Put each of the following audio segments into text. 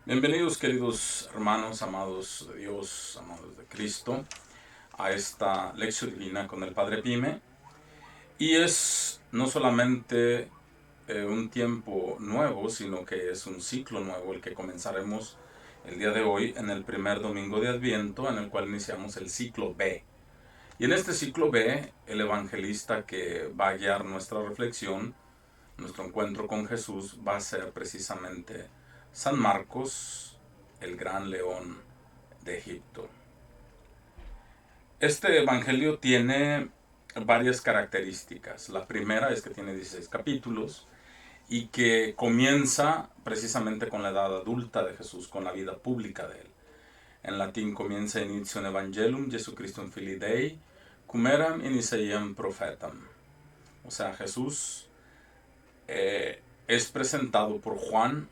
Bienvenidos, queridos hermanos, amados de Dios, amados de Cristo, a esta lección divina con el Padre Pime. Y es no solamente un tiempo nuevo, sino que es un ciclo nuevo el que comenzaremos el día de hoy en el primer domingo de Adviento, en el cual iniciamos el ciclo B. Y en este ciclo B, el evangelista que va a guiar nuestra reflexión, nuestro encuentro con Jesús, va a ser precisamente San Marcos, el gran león de Egipto. Este evangelio tiene varias características. La primera es que tiene 16 capítulos y que comienza precisamente con la edad adulta de Jesús, con la vida pública de él. En latín comienza Initium Evangelium Jesucristum Filii Dei, cum eram iniciam prophetam. O sea, Jesús es presentado por Juan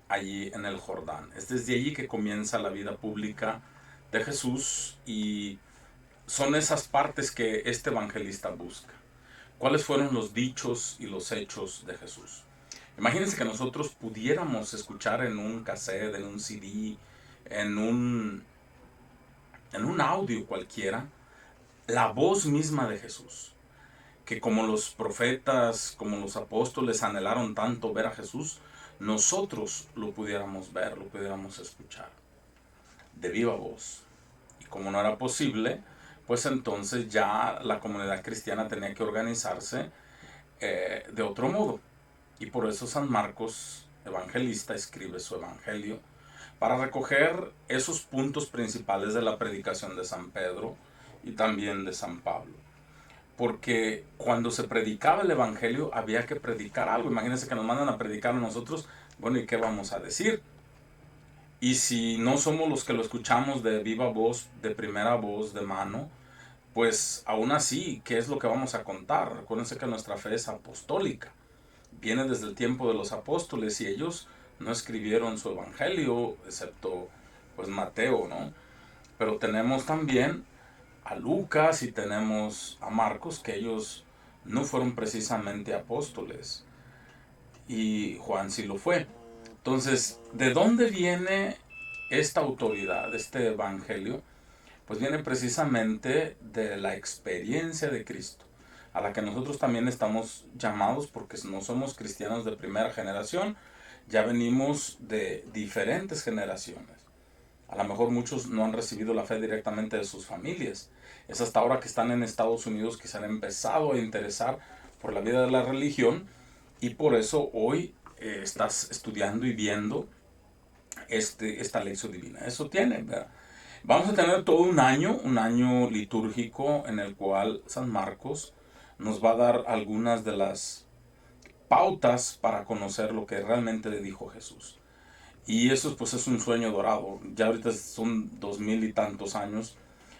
allí en el Jordán. Es desde allí que comienza la vida pública de Jesús y son esas partes que este evangelista busca. ¿Cuáles fueron los dichos y los hechos de Jesús? Imagínense que nosotros pudiéramos escuchar en un cassette, en un CD, en un audio cualquiera, la voz misma de Jesús. Que como los profetas, como los apóstoles anhelaron tanto ver a Jesús, nosotros lo pudiéramos ver, lo pudiéramos escuchar de viva voz. Y como no era posible, pues entonces ya la comunidad cristiana tenía que organizarse de otro modo. Y por eso San Marcos, evangelista, escribe su evangelio para recoger esos puntos principales de la predicación de San Pedro y también de San Pablo. Porque cuando se predicaba el evangelio había que predicar algo. Imagínense que nos mandan a predicar a nosotros, bueno, ¿y qué vamos a decir? Y si no somos los que lo escuchamos de viva voz, de primera voz, de mano, pues aún así, ¿qué es lo que vamos a contar? Recuérdense que nuestra fe es apostólica. Viene desde el tiempo de los apóstoles y ellos no escribieron su evangelio, excepto pues Mateo, ¿no? Pero tenemos también a Lucas y tenemos a Marcos, que ellos no fueron precisamente apóstoles. Y Juan sí lo fue. Entonces, ¿de dónde viene esta autoridad, este evangelio? Pues viene precisamente de la experiencia de Cristo, a la que nosotros también estamos llamados porque no somos cristianos de primera generación, ya venimos de diferentes generaciones. A lo mejor muchos no han recibido la fe directamente de sus familias. Es hasta ahora que están en Estados Unidos que se han empezado a interesar por la vida de la religión y por eso hoy estás estudiando y viendo esta lección divina. Eso tiene, ¿verdad? Vamos a tener todo un año litúrgico en el cual San Marcos nos va a dar algunas de las pautas para conocer lo que realmente le dijo Jesús. Y eso pues es un sueño dorado. Ya ahorita son 2000 y tantos años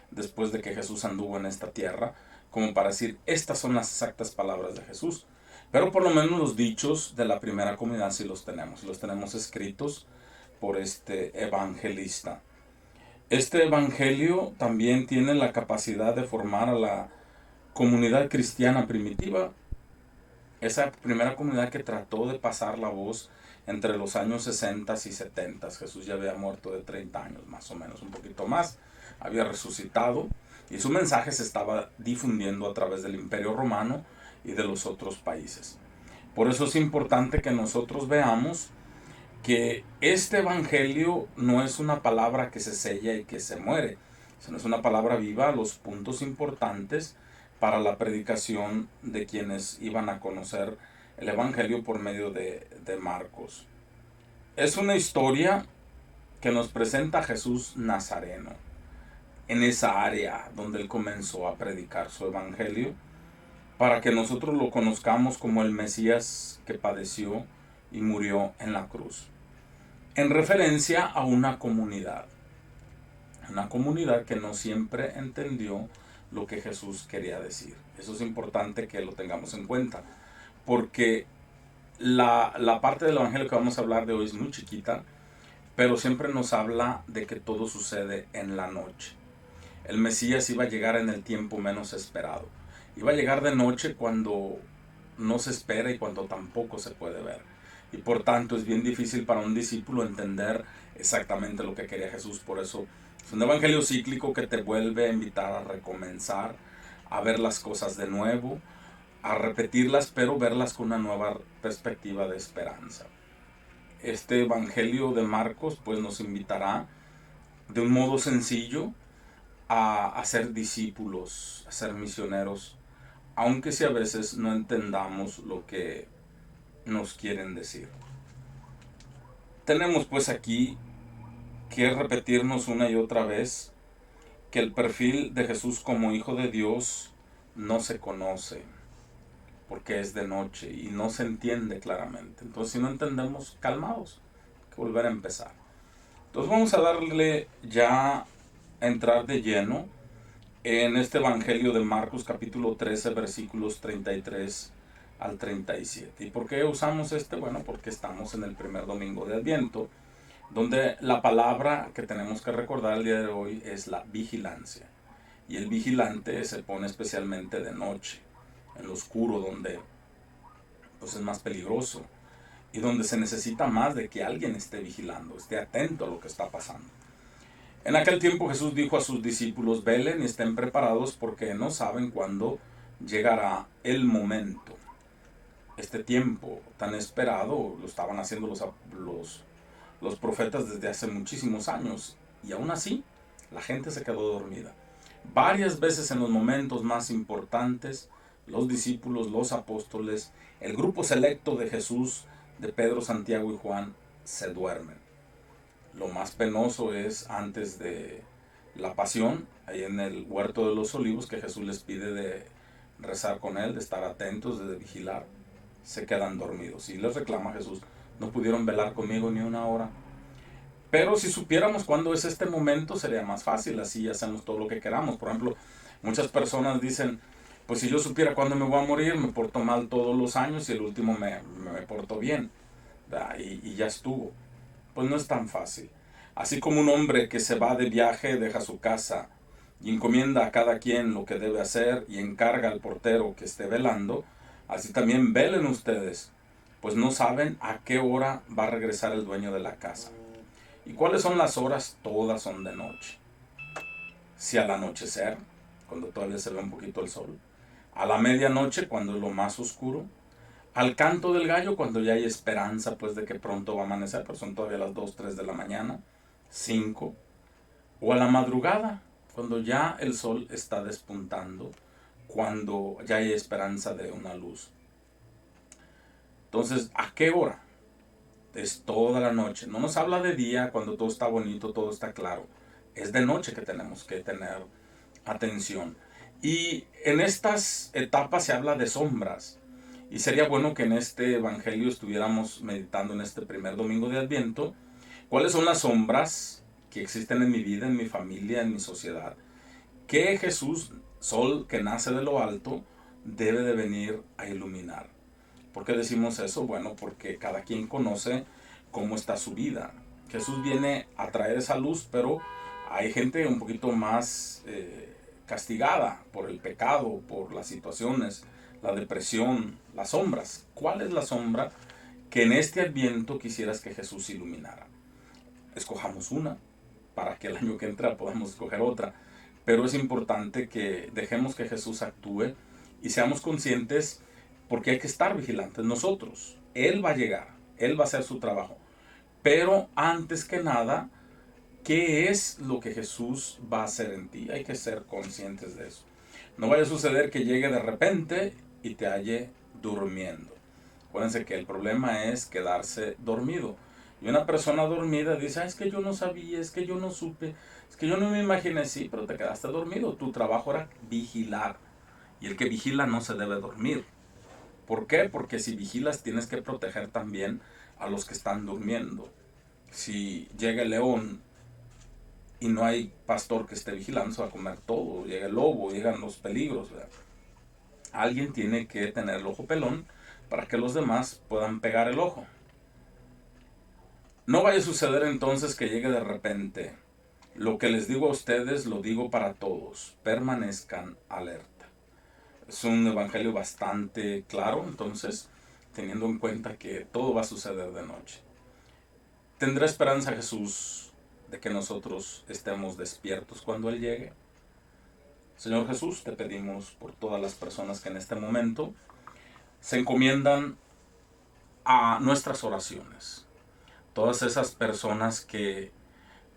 después de que Jesús anduvo en esta tierra, como para decir, estas son las exactas palabras de Jesús. Pero por lo menos los dichos de la primera comunidad sí los tenemos escritos por este evangelista. Este evangelio también tiene la capacidad de formar a la comunidad cristiana primitiva, esa primera comunidad que trató de pasar la voz entre los años 60 y 70. Jesús ya había muerto de 30 años, más o menos, un poquito más, había resucitado y su mensaje se estaba difundiendo a través del Imperio Romano y de los otros países. Por eso es importante que nosotros veamos que este evangelio no es una palabra que se sella y que se muere, sino es una palabra viva, los puntos importantes para la predicación de quienes iban a conocer el evangelio por medio de Marcos. Es una historia que nos presenta a Jesús Nazareno, en esa área donde él comenzó a predicar su evangelio, para que nosotros lo conozcamos como el Mesías que padeció y murió en la cruz, en referencia a una comunidad que no siempre entendió lo que Jesús quería decir. Eso es importante que lo tengamos en cuenta, porque la parte del evangelio que vamos a hablar de hoy es muy chiquita, pero siempre nos habla de que todo sucede en la noche. El Mesías iba a llegar en el tiempo menos esperado. Iba a llegar de noche cuando no se espera y cuando tampoco se puede ver. y por tanto es bien difícil para un discípulo entender exactamente lo que quería Jesús. Por eso es un evangelio cíclico que te vuelve a invitar a recomenzar, a ver las cosas de nuevo, a repetirlas, pero verlas con una nueva perspectiva de esperanza. Este evangelio de Marcos pues nos invitará de un modo sencillo a ser discípulos, a ser misioneros, aunque si a veces no entendamos lo que nos quieren decir. Tenemos pues aquí que repetirnos una y otra vez que el perfil de Jesús como Hijo de Dios no se conoce porque es de noche y no se entiende claramente. Entonces, si no entendemos, calmados, hay que volver a empezar. Entonces vamos a darle ya a entrar de lleno en este Evangelio de Marcos capítulo 13 versículos 33 al 37. ¿Y por qué usamos este? Bueno, porque estamos en el primer domingo de Adviento, donde la palabra que tenemos que recordar el día de hoy es la vigilancia. Y el vigilante se pone especialmente de noche, en lo oscuro, donde pues es más peligroso y donde se necesita más de que alguien esté vigilando, esté atento a lo que está pasando. En aquel tiempo Jesús dijo a sus discípulos: velen y estén preparados porque no saben cuándo llegará el momento. Este tiempo tan esperado lo estaban haciendo los profetas desde hace muchísimos años, y aún así la gente se quedó dormida. Varias veces en los momentos más importantes, los discípulos, los apóstoles, el grupo selecto de Jesús, de Pedro, Santiago y Juan, se duermen. Lo más penoso es antes de la pasión, ahí en el huerto de los olivos, que Jesús les pide de rezar con él, de estar atentos, de vigilar. Se quedan dormidos y les reclama a Jesús: no pudieron velar conmigo ni una hora. Pero si supiéramos cuándo es este momento, sería más fácil, así hacemos todo lo que queramos. Por ejemplo, muchas personas dicen: pues si yo supiera cuándo me voy a morir, me porto mal todos los años y el último me porto bien, y ya estuvo. Pues no es tan fácil. Así como un hombre que se va de viaje deja su casa y encomienda a cada quien lo que debe hacer y encarga al portero que esté velando, así también velen ustedes, pues no saben a qué hora va a regresar el dueño de la casa. ¿Y cuáles son las horas? Todas son de noche. Si al anochecer, cuando todavía se ve un poquito el sol; a la medianoche, cuando es lo más oscuro; al canto del gallo, cuando ya hay esperanza pues de que pronto va a amanecer, pero son todavía las 2, 3 de la mañana, 5; o a la madrugada, cuando ya el sol está despuntando, cuando ya hay esperanza de una luz. Entonces, ¿a qué hora? Es toda la noche. No nos habla de día, cuando todo está bonito, todo está claro. Es de noche que tenemos que tener atención. Y en estas etapas se habla de sombras. Y sería bueno que en este evangelio estuviéramos meditando en este primer domingo de Adviento cuáles son las sombras que existen en mi vida, en mi familia, en mi sociedad, que Jesús, sol que nace de lo alto, debe de venir a iluminar. ¿Por qué decimos eso? Bueno, porque cada quien conoce cómo está su vida. Jesús viene a traer esa luz, pero hay gente un poquito más castigada por el pecado, por las situaciones, la depresión, las sombras. ¿Cuál es la sombra que en este Adviento quisieras que Jesús iluminara? Escojamos una, para que el año que entra podamos escoger otra. Pero es importante que dejemos que Jesús actúe y seamos conscientes, porque hay que estar vigilantes nosotros. Él va a llegar, Él va a hacer su trabajo. Pero antes que nada, ¿qué es lo que Jesús va a hacer en ti? Hay que ser conscientes de eso. No vaya a suceder que llegue de repente y te halle durmiendo. Acuérdense que el problema es quedarse dormido. Y una persona dormida dice: es que yo no sabía, es que yo no supe, es que yo no me imaginé. Sí, pero te quedaste dormido. Tu trabajo era vigilar. Y el que vigila no se debe dormir. ¿Por qué? Porque si vigilas tienes que proteger también a los que están durmiendo. Si llega el león y no hay pastor que esté vigilando, se va a comer todo. Llega el lobo, llegan los peligros, ¿verdad? Alguien tiene que tener el ojo pelón para que los demás puedan pegar el ojo. No vaya a suceder entonces que llegue de repente. Lo que les digo a ustedes lo digo para todos: permanezcan alerta. Es un evangelio bastante claro, entonces teniendo en cuenta que todo va a suceder de noche. ¿Tendrá esperanza Jesús de que nosotros estemos despiertos cuando Él llegue? Señor Jesús, te pedimos por todas las personas que en este momento se encomiendan a nuestras oraciones. Todas esas personas que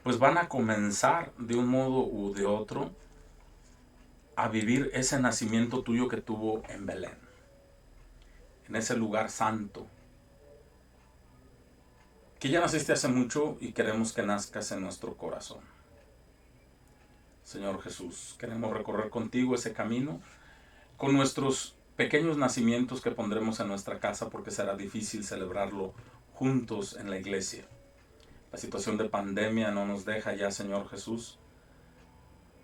pues van a comenzar de un modo u de otro a vivir ese nacimiento tuyo que tuvo en Belén, en ese lugar santo, que ya naciste hace mucho y queremos que nazcas en nuestro corazón. Señor Jesús, queremos recorrer contigo ese camino con nuestros pequeños nacimientos que pondremos en nuestra casa porque será difícil celebrarlo juntos en la iglesia. La situación de pandemia no nos deja ya, Señor Jesús,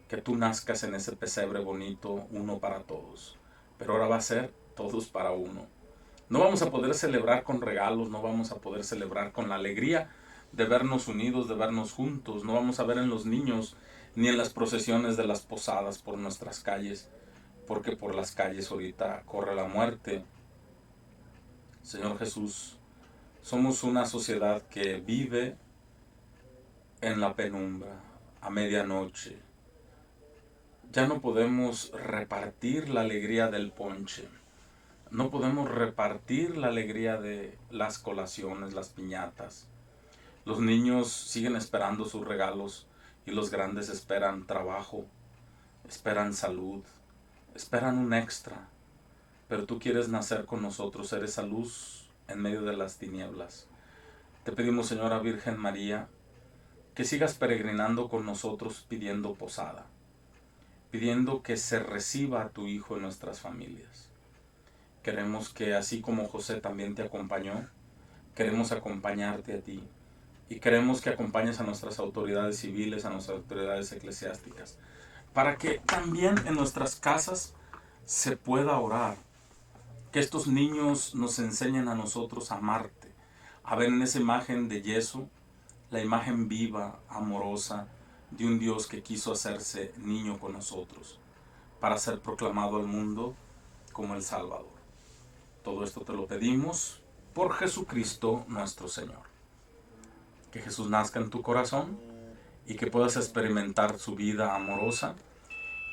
que tú nazcas en ese pesebre bonito, uno para todos. Pero ahora va a ser todos para uno. No vamos a poder celebrar con regalos, no vamos a poder celebrar con la alegría de vernos unidos, de vernos juntos. No vamos a ver en los niños ni en las procesiones de las posadas por nuestras calles, porque por las calles ahorita corre la muerte. Señor Jesús, somos una sociedad que vive en la penumbra, a medianoche. Ya no podemos repartir la alegría del ponche. No podemos repartir la alegría de las colaciones, las piñatas. Los niños siguen esperando sus regalos y los grandes esperan trabajo, esperan salud, esperan un extra. Pero tú quieres nacer con nosotros, eres esa luz en medio de las tinieblas. Te pedimos, Señora Virgen María, que sigas peregrinando con nosotros pidiendo posada, pidiendo que se reciba a tu Hijo en nuestras familias. Queremos que así como José también te acompañó, queremos acompañarte a ti y queremos que acompañes a nuestras autoridades civiles, a nuestras autoridades eclesiásticas, para que también en nuestras casas se pueda orar, que estos niños nos enseñen a nosotros a amarte, a ver en esa imagen de yeso, la imagen viva, amorosa, de un Dios que quiso hacerse niño con nosotros, para ser proclamado al mundo como el Salvador. Todo esto te lo pedimos por Jesucristo nuestro Señor. Que Jesús nazca en tu corazón y que puedas experimentar su vida amorosa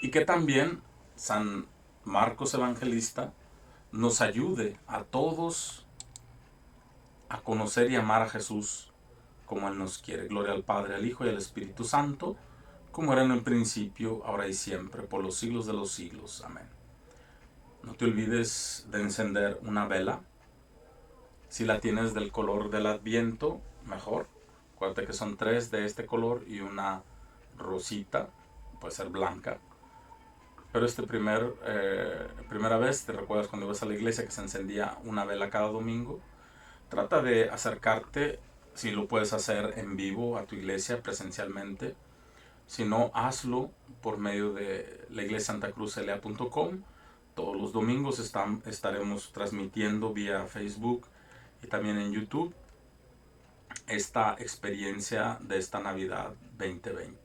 y que también San Marcos Evangelista nos ayude a todos a conocer y amar a Jesús como Él nos quiere. Gloria al Padre, al Hijo y al Espíritu Santo, como era en el principio, ahora y siempre, por los siglos de los siglos. Amén. No te olvides de encender una vela. Si la tienes del color del Adviento, mejor. Acuérdate que son 3 de este color y una rosita, puede ser blanca. Pero primera vez, ¿te recuerdas cuando ibas a la iglesia que se encendía una vela cada domingo? Trata de acercarte, si lo puedes hacer en vivo a tu iglesia presencialmente. Si no, hazlo por medio de la iglesia santacruzla.com. Todos los domingos estaremos transmitiendo vía Facebook y también en YouTube esta experiencia de esta Navidad 2020.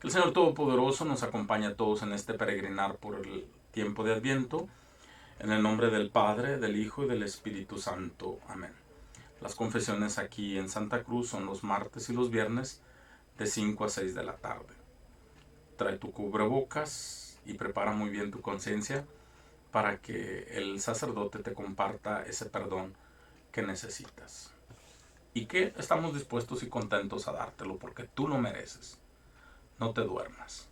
Que el Señor Todopoderoso nos acompañe a todos en este peregrinar por el tiempo de Adviento. En el nombre del Padre, del Hijo y del Espíritu Santo. Amén. Las confesiones aquí en Santa Cruz son los martes y los viernes de 5 a 6 de la tarde. Trae tu cubrebocas y prepara muy bien tu conciencia para que el sacerdote te comparta ese perdón que necesitas. Y que estamos dispuestos y contentos a dártelo porque tú lo mereces. No te duermas.